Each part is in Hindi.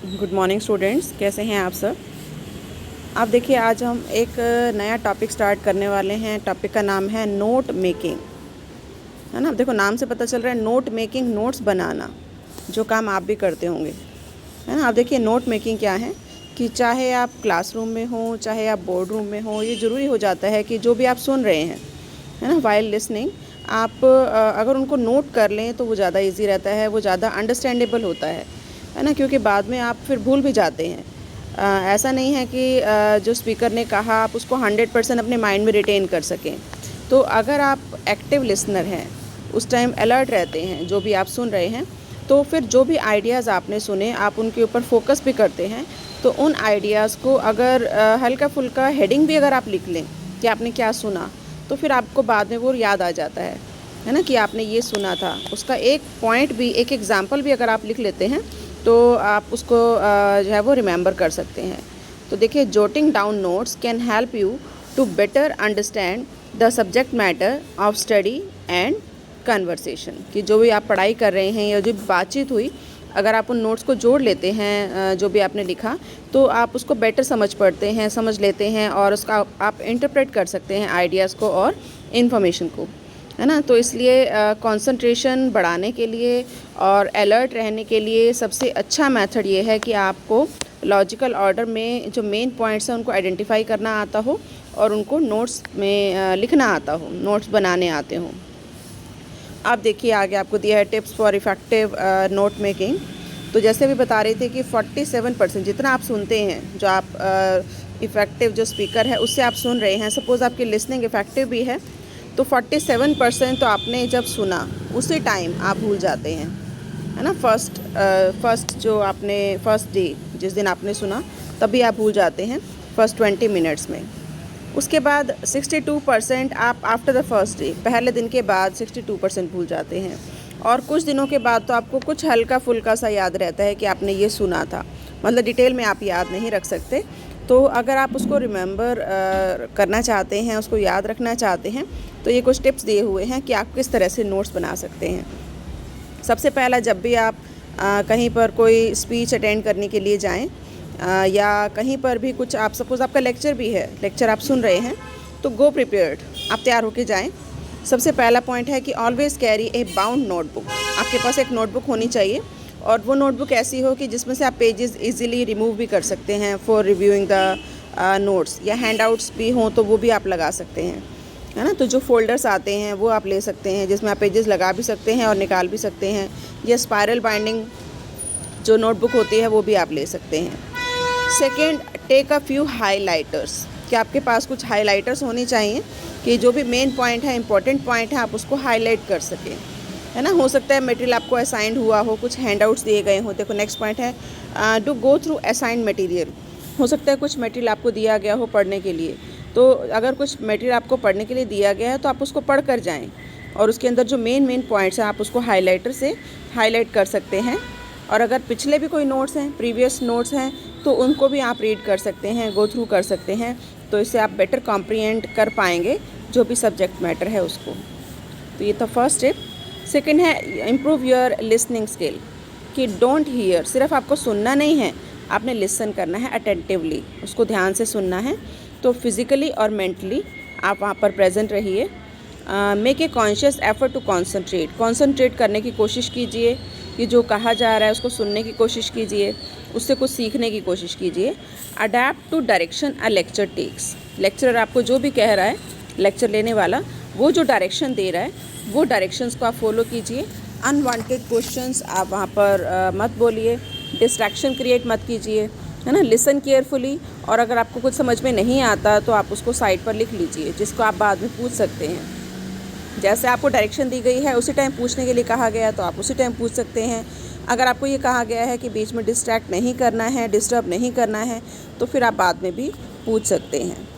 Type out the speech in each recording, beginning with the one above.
गुड मॉर्निंग स्टूडेंट्स, कैसे हैं आप सब। आप देखिए, आज हम एक नया टॉपिक स्टार्ट करने वाले हैं। टॉपिक का नाम है नोट मेकिंग, है ना। देखो, नाम से पता चल रहा है नोट मेकिंग, नोट्स बनाना, जो काम आप भी करते होंगे, है ना। आप देखिए, नोट मेकिंग क्या है कि चाहे आप क्लासरूम में हो, चाहे आप बोर्ड रूम में हो, ये ज़रूरी हो जाता है कि जो भी आप सुन रहे हैं, है ना, वाइल लिसनिंग, आप अगर उनको नोट कर लें तो वो ज़्यादा इजी रहता है, वो ज़्यादा अंडरस्टैंडेबल होता है ना। क्योंकि बाद में आप फिर भूल भी जाते हैं। ऐसा नहीं है कि जो स्पीकर ने कहा आप उसको 100% अपने माइंड में रिटेन कर सकें। तो अगर आप एक्टिव लिसनर हैं, उस टाइम अलर्ट रहते हैं जो भी आप सुन रहे हैं, तो फिर जो भी आइडियाज़ आपने सुने आप उनके ऊपर फोकस भी करते हैं। तो उन आइडियाज़ को अगर हल्का फुल्का हेडिंग भी अगर आप लिख लें कि आपने क्या सुना, तो फिर आपको बाद में वो याद आ जाता है ना, कि आपने ये सुना था। उसका एक पॉइंट भी, एक एग्ज़ाम्पल भी अगर आप लिख लेते हैं तो आप उसको जो है वो रिमेंबर कर सकते हैं। तो देखिए, jotting down notes can help you to better understand the subject matter of study and conversation. कि जो भी आप पढ़ाई कर रहे हैं या जो भी बातचीत हुई, अगर आप उन नोट्स को जोड़ लेते हैं जो भी आपने लिखा, तो आप उसको बेटर समझ लेते हैं और उसका आप इंटरप्रेट कर सकते हैं आइडियाज़ को और इन्फॉर्मेशन को, है ना। तो इसलिए कंसंट्रेशन बढ़ाने के लिए और अलर्ट रहने के लिए सबसे अच्छा मेथड ये है कि आपको लॉजिकल ऑर्डर में जो मेन पॉइंट्स हैं उनको आइडेंटिफाई करना आता हो और उनको नोट्स में लिखना आता हो, नोट्स बनाने आते हों। आप देखिए, आगे आपको दिया है tips for effective note making. तो जैसे भी बता रहे थे कि 47% जितना आप सुनते हैं, जो आप इफ़ेक्टिव जो स्पीकर है उससे आप सुन रहे हैं, सपोज़ आपकी लिसनिंग इफ़ेक्टिव भी है, तो 47% तो आपने जब सुना उसी टाइम आप भूल जाते हैं, है ना। फर्स्ट जो आपने फर्स्ट डे जिस दिन आपने सुना तभी आप भूल जाते हैं फर्स्ट 20 मिनट्स में। उसके बाद 62% आप आफ्टर द फर्स्ट डे, पहले दिन के बाद 62% भूल जाते हैं। और कुछ दिनों के बाद तो आपको कुछ हल्का फुल्का सा याद रहता है कि आपने ये सुना था, मतलब डिटेल में आप याद नहीं रख सकते। तो अगर आप उसको रिमेंबर करना चाहते हैं, उसको याद रखना चाहते हैं, तो ये कुछ टिप्स दिए हुए हैं कि आप किस तरह से नोट्स बना सकते हैं। सबसे पहला, जब भी आप कहीं पर कोई स्पीच अटेंड करने के लिए जाएं, या कहीं पर भी कुछ, आप सपोज़ आपका लेक्चर भी है, लेक्चर आप सुन रहे हैं, तो गो प्रिपेयर्ड, आप तैयार होके जाएं। सबसे पहला पॉइंट है कि ऑलवेज़ कैरी ए बाउंड नोटबुक। आपके पास एक नोटबुक होनी चाहिए, और वो नोटबुक ऐसी हो कि जिसमें से आप पेजेस इजीली रिमूव भी कर सकते हैं फॉर रिव्यूइंग द नोट्स, या हैंडआउट्स भी हों तो वो भी आप लगा सकते हैं, है ना। तो जो फोल्डर्स आते हैं वो आप ले सकते हैं, जिसमें आप पेजेस लगा भी सकते हैं और निकाल भी सकते हैं, या स्पायरल बाइंडिंग जो नोटबुक होती है वो भी आप ले सकते हैं। Second, take a few highlighters, कि आपके पास कुछ हाईलाइटर्स होने चाहिए कि जो भी मेन पॉइंट है, इंपॉर्टेंट पॉइंट है, आप उसको हाईलाइट कर सकें, है ना। हो सकता है मटेरियल आपको असाइंड हुआ हो, कुछ हैंडआउट्स दिए गए हो। देखो, नेक्स्ट पॉइंट है to go through assigned material. हो सकता है कुछ मटेरियल आपको दिया गया हो पढ़ने के लिए, तो अगर कुछ मटेरियल आपको पढ़ने के लिए दिया गया है तो आप उसको पढ़ कर जाएँ, और उसके अंदर जो मेन पॉइंट्स हैं आप उसको हाईलाइटर से हाईलाइट कर सकते हैं। और अगर पिछले भी कोई नोट्स हैं, प्रीवियस नोट्स हैं, तो उनको भी आप रीड कर सकते हैं, गो थ्रू कर सकते हैं। तो इससे आप बेटर कॉम्प्रिहेंड कर पाएंगे जो भी सब्जेक्ट मैटर है उसको। तो ये था फर्स्ट टिप। सेकंड है इम्प्रूव योर लिसनिंग स्किल, कि डोंट हियर, सिर्फ आपको सुनना नहीं है, आपने लिसन करना है अटेंटिवली, उसको ध्यान से सुनना है। तो फिज़िकली और मेंटली आप वहाँ पर प्रेजेंट रहिए। Make a conscious effort to concentrate करने की कोशिश कीजिए, कि जो कहा जा रहा है उसको सुनने की कोशिश कीजिए, उससे कुछ सीखने की कोशिश कीजिए। Adapt to direction a lecture takes, lecturer आपको जो भी कह रहा है, लेक्चर लेने वाला वो जो डायरेक्शन दे रहा है, वो डायरेक्शंस को आप फॉलो कीजिए। अनवांटेड क्वेश्चंस आप वहाँ पर मत बोलिए, डिस्ट्रैक्शन क्रिएट मत कीजिए, है ना। लिसन केयरफुली, और अगर आपको कुछ समझ में नहीं आता तो आप उसको साइड पर लिख लीजिए, जिसको आप बाद में पूछ सकते हैं। जैसे आपको डायरेक्शन दी गई है उसी टाइम पूछने के लिए कहा गया है तो आप उसी टाइम पूछ सकते हैं। अगर आपको ये कहा गया है कि बीच में डिस्ट्रैक्ट नहीं करना है, डिस्टर्ब नहीं करना है, तो फिर आप बाद में भी पूछ सकते हैं।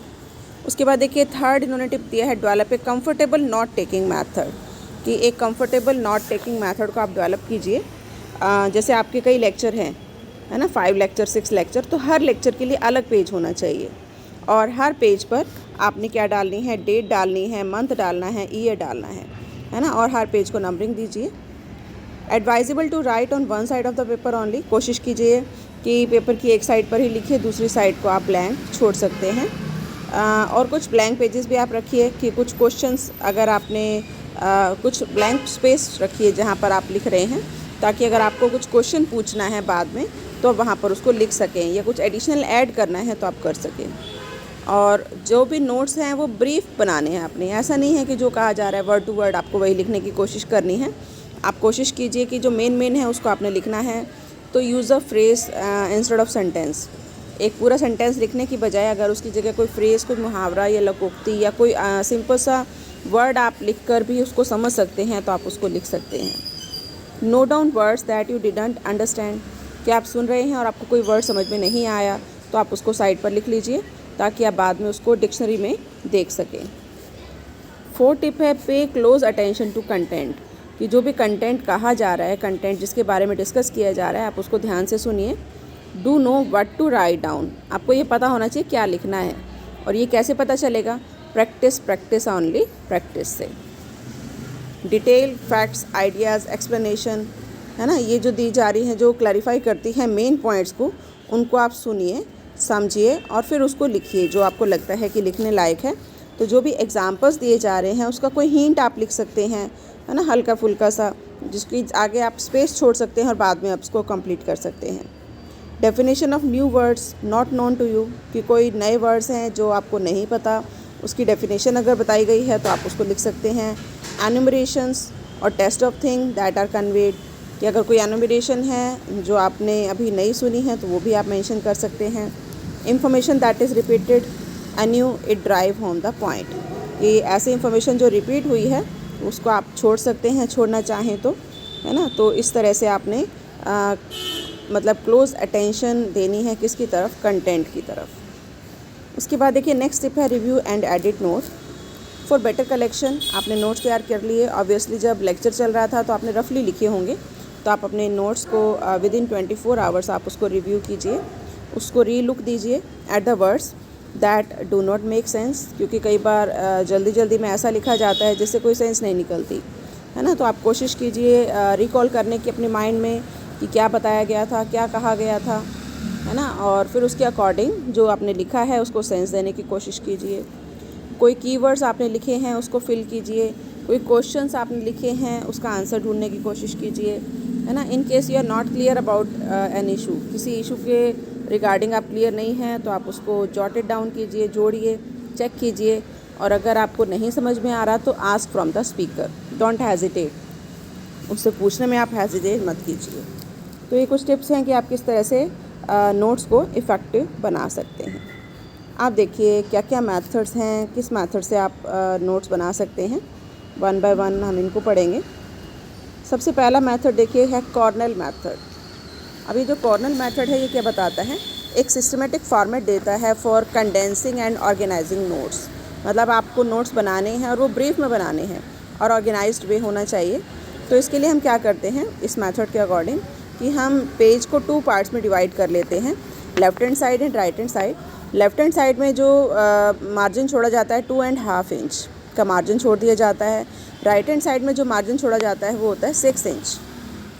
उसके बाद देखिए, थर्ड इन्होंने टिप दिया है develop a comfortable note taking method, कि एक कंफर्टेबल नोट टेकिंग मैथड को आप डेवलप कीजिए। जैसे आपके कई लेक्चर हैं, है ना, 5 लेक्चर 6 लेक्चर, तो हर लेक्चर के लिए अलग पेज होना चाहिए, और हर पेज पर आपने क्या डालनी है, डेट डालनी है, मंथ डालना है, ईयर डालना है ना। और हर पेज को नंबरिंग दीजिए। Advisable to write on one side of the paper only, कोशिश कीजिए कि पेपर की एक साइड पर ही लिखिए, दूसरी साइड को आप ब्लैंक छोड़ सकते हैं। और कुछ ब्लैंक पेजेस भी आप रखिए कि कुछ क्वेश्चंस अगर आपने कुछ ब्लैंक स्पेस रखिए जहाँ पर आप लिख रहे हैं, ताकि अगर आपको कुछ क्वेश्चन पूछना है बाद में तो वहाँ पर उसको लिख सकें, या कुछ एडिशनल ऐड करना है तो आप कर सकें। और जो भी नोट्स हैं वो ब्रीफ बनाने हैं आपने, ऐसा नहीं है कि जो कहा जा रहा है वर्ड टू वर्ड आपको वही लिखने की कोशिश करनी है। आप कोशिश कीजिए कि जो मेन है उसको आपने लिखना है, तो use a phrase instead of sentence. एक पूरा सेंटेंस लिखने की बजाय अगर उसकी जगह कोई फ्रेज़, कोई मुहावरा या लोकोक्ति या कोई सिंपल सा वर्ड आप लिखकर भी उसको समझ सकते हैं तो आप उसको लिख सकते हैं। Note down words that you didn't understand, कि आप सुन रहे हैं और आपको कोई वर्ड समझ में नहीं आया तो आप उसको साइड पर लिख लीजिए ताकि आप बाद में उसको डिक्शनरी में देख सकें। 4th टिप है पे क्लोज अटेंशन टू कंटेंट, कि जो भी कंटेंट कहा जा रहा है, कंटेंट जिसके बारे में डिस्कस किया जा रहा है, आप उसको ध्यान से सुनिए। Do know what to write down, आपको ये पता होना चाहिए क्या लिखना है। और ये कैसे पता चलेगा? प्रैक्टिस ओनली, प्रैक्टिस से। डिटेल फैक्ट्स, आइडियाज़, एक्सप्लेनेशन, है ना, ये जो दी जा रही हैं, जो क्लैरिफाई करती है मेन पॉइंट्स को, उनको आप सुनिए, समझिए और फिर उसको लिखिए जो आपको लगता है कि लिखने लायक है। तो जो भी एग्जांपल्स दिए जा रहे हैं उसका कोई हिंट आप लिख सकते हैं, है ना, हल्का फुल्का सा, जिसकी आगे आप स्पेस छोड़ सकते हैं और बाद में आप उसको कंप्लीट कर सकते हैं। Definition of new words not known to you, कि कोई नए वर्ड्स हैं जो आपको नहीं पता, उसकी डेफिनेशन अगर बताई गई है तो आप उसको लिख सकते हैं। एनुमरेशंस और test of thing that are conveyed, कि अगर कोई एनुमरेशन है जो आपने अभी नहीं सुनी है तो वो भी आप मेंशन कर सकते हैं। Information that is repeated any it drive home the point, कि ऐसी इंफॉर्मेशन जो रिपीट हुई है उसको आप छोड़ सकते हैं, छोड़ना चाहें तो, है ना। तो इस तरह से आपने मतलब क्लोज अटेंशन देनी है किसकी तरफ? कंटेंट की तरफ। उसके बाद देखिए नेक्स्ट टिप है review and edit note for better collection. आपने नोट्स तैयार कर लिए, ऑब्वियसली जब लेक्चर चल रहा था तो आपने रफली लिखे होंगे, तो आप अपने नोट्स को विदिन 24 आवर्स आप उसको रिव्यू कीजिए, उसको री लुक दीजिए at the words that do not make sense, क्योंकि कई बार जल्दी में ऐसा लिखा जाता है जिससे कोई सेंस नहीं निकलती, है ना। तो आप कोशिश कीजिए रिकॉल करने की अपने माइंड में कि क्या बताया गया था, क्या कहा गया था, है ना, और फिर उसके अकॉर्डिंग जो आपने लिखा है उसको सेंस देने की कोशिश कीजिए। कोई कीवर्ड्स आपने लिखे हैं उसको फिल कीजिए, कोई क्वेश्चंस आपने लिखे हैं उसका आंसर ढूंढने की कोशिश कीजिए, है ना। In case you are not clear about an issue, किसी इशू के रिगार्डिंग आप क्लियर नहीं हैं तो आप उसको जॉटेड डाउन कीजिए, जोड़िए, चेक कीजिए। और अगर आपको नहीं समझ में आ रहा तो ask from the speaker, don't hesitate, उससे पूछने में आप हेजिटेट मत कीजिए। तो ये कुछ टिप्स हैं कि आप किस तरह से नोट्स को इफ़ेक्टिव बना सकते हैं। आप देखिए क्या क्या मेथड्स हैं, किस मेथड से आप नोट्स बना सकते हैं। वन बाय वन हम इनको पढ़ेंगे। सबसे पहला मेथड देखिए है कॉर्नेल मेथड। अब ये जो कॉर्नेल मेथड है ये क्या बताता है? एक सिस्टमेटिक फॉर्मेट देता है for condensing and organising notes. मतलब आपको नोट्स बनाने हैं और वो ब्रीफ में बनाने हैं और ऑर्गेनाइज्ड वे होना चाहिए। तो इसके लिए हम क्या करते हैं इस मेथड के अकॉर्डिंग कि हम पेज को 2 पार्ट्स में डिवाइड कर लेते हैं, left hand side and right hand side. Left hand side में जो मार्जिन छोड़ा जाता है 2.5 इंच का मार्जिन छोड़ दिया जाता है। राइट हैंड साइड में जो मार्जिन छोड़ा जाता है वो होता है 6 इंच,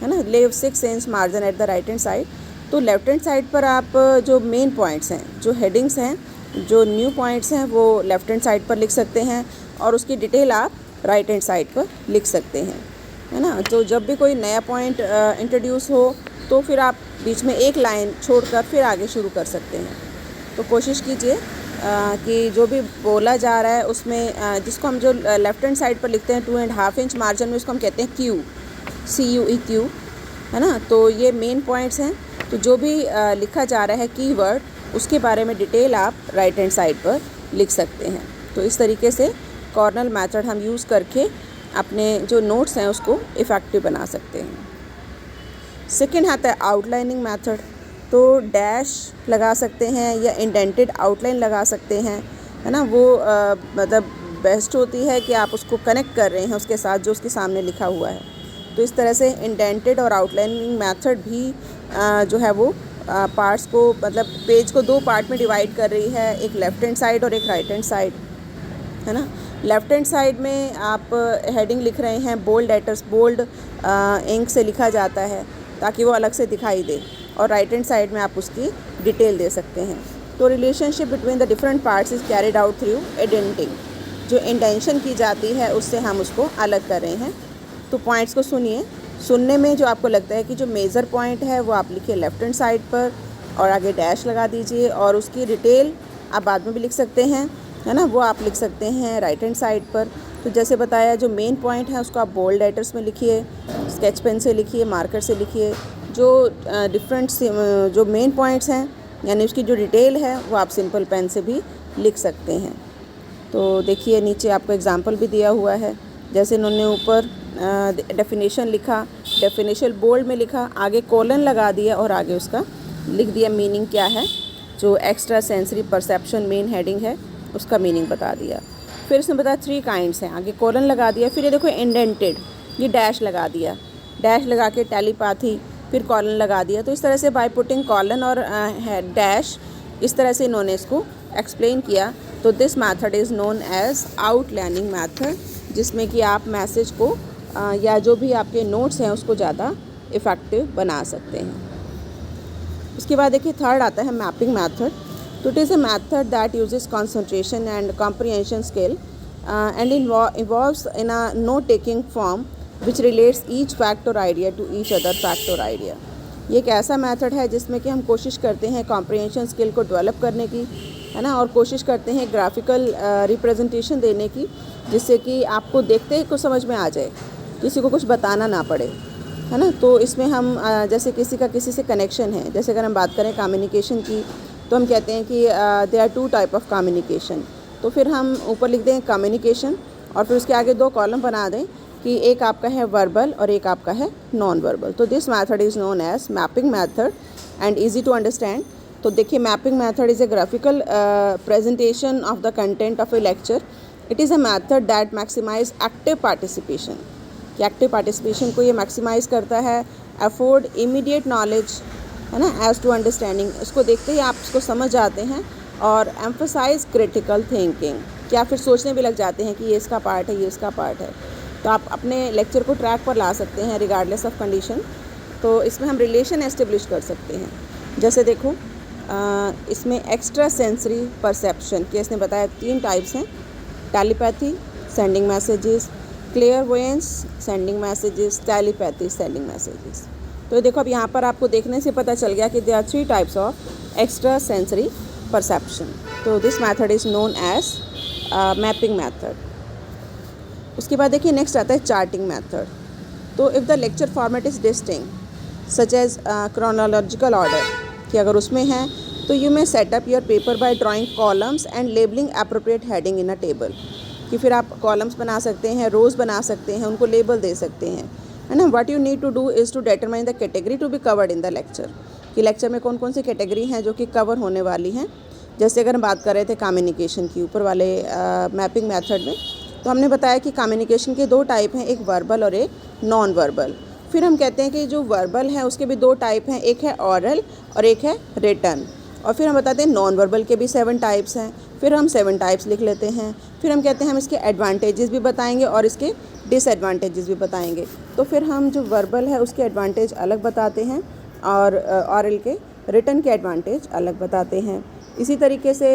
है ना। लेव 6 inch margin at the right hand side. तो लेफ़्ट हैंड साइड पर आप जो मेन पॉइंट्स हैं, जो हेडिंग्स हैं, जो न्यू पॉइंट्स हैं वो लेफ़्ट हैंड साइड पर लिख सकते हैं और उसकी डिटेल आप राइट हैंड साइड पर लिख सकते हैं, है ना। तो जब भी कोई नया पॉइंट इंट्रोड्यूस हो तो फिर आप बीच में एक लाइन छोड़कर फिर आगे शुरू कर सकते हैं। तो कोशिश कीजिए कि जो भी बोला जा रहा है उसमें जिसको हम जो लेफ़्ट हैंड साइड पर लिखते हैं 2.5 इंच मार्जिन में, उसको हम कहते हैं क्यू, CUE, है ना। तो ये मेन पॉइंट्स हैं। तो जो भी लिखा जा रहा है कीवर्ड उसके बारे में डिटेल आप राइट हैंड साइड पर लिख सकते हैं। तो इस तरीके से कॉर्नल मेथड हम यूज़ करके अपने जो नोट्स हैं उसको इफ़ेक्टिव बना सकते हैं। सेकेंड आता है आउटलाइनिंग मेथड। तो डैश लगा सकते हैं या इंडेंटेड आउटलाइन लगा सकते हैं, है ना। वो मतलब बेस्ट होती है कि आप उसको कनेक्ट कर रहे हैं उसके साथ जो उसके सामने लिखा हुआ है। तो इस तरह से इंडेंटेड और आउटलाइनिंग मेथड भी जो है वो पार्ट्स को, मतलब पेज को 2 पार्ट में डिवाइड कर रही है, एक लेफ़्ट हैंड साइड और एक राइट हैंड साइड, है ना। लेफ़्ट हैंड साइड में आप हेडिंग लिख रहे हैं, बोल्ड लेटर्स, बोल्ड इंक से लिखा जाता है ताकि वो अलग से दिखाई दे, और राइट हैंड साइड में आप उसकी डिटेल दे सकते हैं। तो relationship between the different parts is carried out through indenting. जो इंटेंशन की जाती है उससे हम उसको अलग कर रहे हैं। तो पॉइंट्स को सुनिए, सुनने में जो आपको लगता है कि जो मेजर पॉइंट है वो आप लिखिए लेफ़्ट हैंड साइड पर और आगे डैश लगा दीजिए, और उसकी डिटेल आप बाद में भी लिख सकते हैं, है ना, वो आप लिख सकते हैं राइट हैंड साइड पर। तो जैसे बताया, जो मेन पॉइंट है उसको आप बोल्ड लेटर्स में लिखिए, स्केच पेन से लिखिए, मार्कर से लिखिए। जो डिफरेंट जो मेन पॉइंट्स हैं यानी उसकी जो डिटेल है वो आप सिंपल पेन से भी लिख सकते हैं। तो देखिए नीचे आपको एग्जांपल भी दिया हुआ है। जैसे इन्होंने ऊपर डेफिनेशन लिखा, डेफिनेशन बोल्ड में लिखा, आगे कोलन लगा दिया और आगे उसका लिख दिया मीनिंग क्या है। जो extra sensory perception main heading है उसका मीनिंग बता दिया। फिर इसने बताया 3 काइंड्स हैं, आगे कोलन लगा दिया। फिर ये देखो इंडेंटेड, ये डैश लगा दिया, डैश लगा के टेलीपैथी, फिर कॉलन लगा दिया। तो इस तरह से बाय पुटिंग कॉलन और डैश, इस तरह से इन्होंने इसको एक्सप्लेन किया। तो this method is known as outlining method, जिसमें कि आप मैसेज को या जो भी आपके नोट्स हैं उसको ज़्यादा इफ़ेक्टिव बना सकते हैं। उसके बाद देखिए थर्ड आता है मैपिंग मैथड। तो it is a method that uses concentration and comprehension skill and involves in a note taking form which relates each fact और idea to each other fact और आइडिया। ये एक ऐसा मेथड है जिसमें कि हम कोशिश करते हैं कॉम्प्रिहेंशन स्किल को डेवलप करने की, है ना, और कोशिश करते हैं ग्राफिकल रिप्रेजेंटेशन देने की, जिससे कि आपको देखते ही कुछ समझ में आ जाए, किसी को कुछ बताना ना पड़े, है ना। तो इसमें हम जैसे किसी का किसी से कनेक्शन है, जैसे अगर हम बात करें कम्युनिकेशन की, तो हम कहते हैं कि they are 2 type of communication. तो फिर हम ऊपर लिख दें कम्युनिकेशन और फिर उसके आगे 2 कॉलम बना दें कि एक आपका है वर्बल और एक आपका है नॉन वर्बल। तो this method is known as mapping method and easy to understand. तो देखिए mapping method is a graphical presentation of the content of a lecture. It is a method that maximise active participation, कि एक्टिव पार्टिसिपेशन को ये मैक्सिमाइज़ करता है, अफोर्ड इमीडिएट नॉलेज, है ना, एज टू अंडरस्टैंडिंग, इसको देखते ही आप इसको समझ जाते हैं, और एम्फसाइज क्रिटिकल थिंकिंग, कि आप फिर सोचने भी लग जाते हैं कि ये इसका पार्ट है, ये इसका पार्ट है। तो आप अपने लेक्चर को ट्रैक पर ला सकते हैं रिगार्डलेस ऑफ कंडीशन। तो इसमें हम रिलेशन एस्टेब्लिश कर सकते हैं। जैसे देखो इसमें एक्स्ट्रा सेंसरी परसेप्शन के इसने बताया 3 टाइप्स हैं, telepathy, sending messages, clairvoyance, sending messages, telepathy, sending messages. तो देखो अब यहाँ पर आपको देखने से पता चल गया कि there are 3 types of extra sensory perception. तो this method is known as mapping method. उसके बाद देखिए नेक्स्ट आता है चार्टिंग मैथड। तो if the lecture format is distinct such as chronological order, कि अगर उसमें है तो you may set up your paper by drawing columns and labelling appropriate heading in a table, कि फिर आप कॉलम्स बना सकते हैं, रोज़ बना सकते हैं, उनको लेबल दे सकते हैं, है ना। What you need to do is to determine the category to be covered in the lecture, कि लेक्चर में कौन कौन सी कैटेगरी हैं जो कि कवर होने वाली हैं। जैसे अगर हम बात कर रहे थे कम्युनिकेशन की ऊपर वाले मैपिंग मैथड में, तो हमने बताया कि कम्युनिकेशन के 2 टाइप हैं, एक वर्बल और एक नॉन वर्बल। फिर हम कहते हैं कि जो वर्बल है उसके भी 2 टाइप हैं, एक है ऑरल और एक है रिटन। और फिर हम बताते हैं नॉन वर्बल के भी 7 टाइप्स हैं, फिर हम 7 टाइप्स लिख लेते हैं। फिर हम कहते हैं हम इसके एडवांटेजेस भी बताएंगे और इसके डिसएडवांटेजेस भी बताएंगे। तो फिर हम जो वर्बल है उसके एडवांटेज अलग बताते हैं और ऑरल के रिटन के एडवांटेज अलग बताते हैं। इसी तरीके से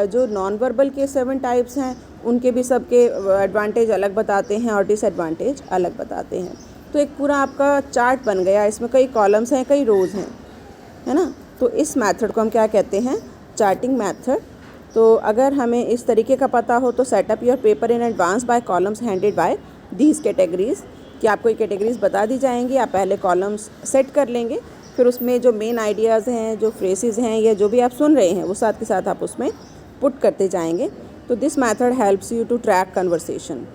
जो नॉन वर्बल के 7 टाइप्स हैं उनके भी सबके एडवांटेज अलग बताते हैं और डिसएडवांटेज अलग बताते हैं। तो एक पूरा आपका चार्ट बन गया, इसमें कई कॉलम्स हैं, कई रोज़ हैं, है ना। तो इस मेथड को हम क्या कहते हैं, चार्टिंग मेथड। तो अगर हमें इस तरीके का पता हो तो set up your paper in advance by columns handed by these categories, कि आपको ये कैटेगरीज बता दी जाएंगी, आप पहले कॉलम्स सेट कर लेंगे, फिर उसमें जो मेन आइडियाज़ हैं, जो फ्रेसेस हैं या जो भी आप सुन रहे हैं वो साथ के साथ आप उसमें पुट करते जाएंगे। तो this method helps you to track conversation,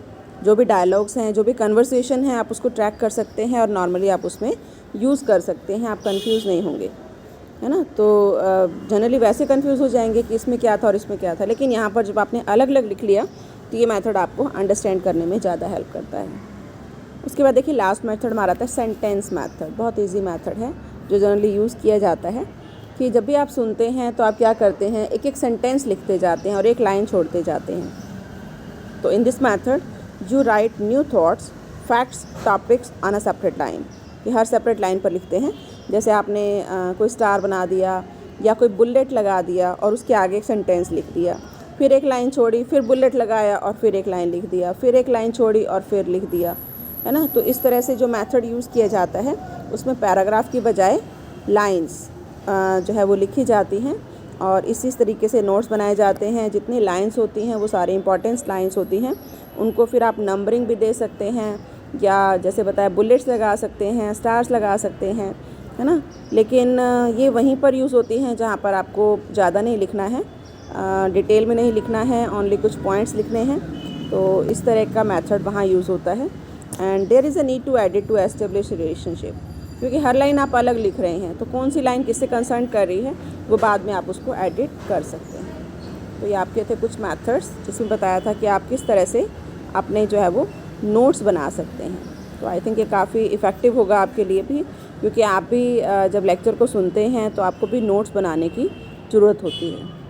जो भी डायलॉग्स हैं, जो भी कन्वर्सेशन है आप उसको ट्रैक कर सकते हैं और नॉर्मली आप उसमें यूज़ कर सकते हैं, आप कंफ्यूज नहीं होंगे, है ना। तो जनरली वैसे कंफ्यूज हो जाएंगे कि इसमें क्या था और इसमें क्या था, लेकिन यहाँ पर जब आपने अलग अलग लिख लिया तो ये मेथड आपको अंडरस्टैंड करने में ज़्यादा हेल्प करता है। उसके बाद देखिए लास्ट मेथड हमारा आता है सेंटेंस मेथड। बहुत ईजी मेथड है जो जनरली यूज़ किया जाता है, कि जब भी आप सुनते हैं तो आप क्या करते हैं, एक एक सेंटेंस लिखते जाते हैं और एक लाइन छोड़ते जाते हैं। तो in this method you right new thoughts, facts, topics on a separate line, कि हर सेपरेट लाइन पर लिखते हैं। जैसे आपने कोई स्टार बना दिया या कोई बुलेट लगा दिया और उसके आगे एक सेंटेंस लिख दिया, फिर एक लाइन छोड़ी, फिर बुलेट लगाया और फिर एक लाइन लिख दिया, फिर एक लाइन छोड़ी और फिर लिख दिया, है ना। तो इस तरह से जो मेथड यूज़ किया जाता है उसमें पैराग्राफ की बजाय लाइंस जो है वो लिखी जाती हैं और इसी तरीके से नोट्स बनाए जाते हैं। जितनी लाइंस होती हैं वो सारी इंपॉर्टेंट लाइंस होती हैं, उनको फिर आप नंबरिंग भी दे सकते हैं या जैसे बताया बुलेट्स लगा सकते हैं, स्टार्स लगा सकते हैं, है ना। लेकिन ये वहीं पर यूज़ होती हैं जहाँ पर आपको ज़्यादा नहीं लिखना है, डिटेल में नहीं लिखना है, ओनली कुछ पॉइंट्स लिखने हैं। तो इस तरह का मेथड वहाँ यूज़ होता है। And there is a need to edit to establish relationship, क्योंकि हर लाइन आप अलग लिख रहे हैं तो कौन सी लाइन किससे कंसर्न कर रही है वो बाद में आप उसको एडिट कर सकते हैं। तो ये आपके थे कुछ मेथड्स जिसमें बताया था कि आप किस तरह से अपने जो है वो नोट्स बना सकते हैं। तो आई थिंक ये काफ़ी इफ़ेक्टिव होगा आपके लिए भी, क्योंकि आप भी जब लेक्चर को सुनते हैं तो आपको भी नोट्स बनाने की ज़रूरत होती है।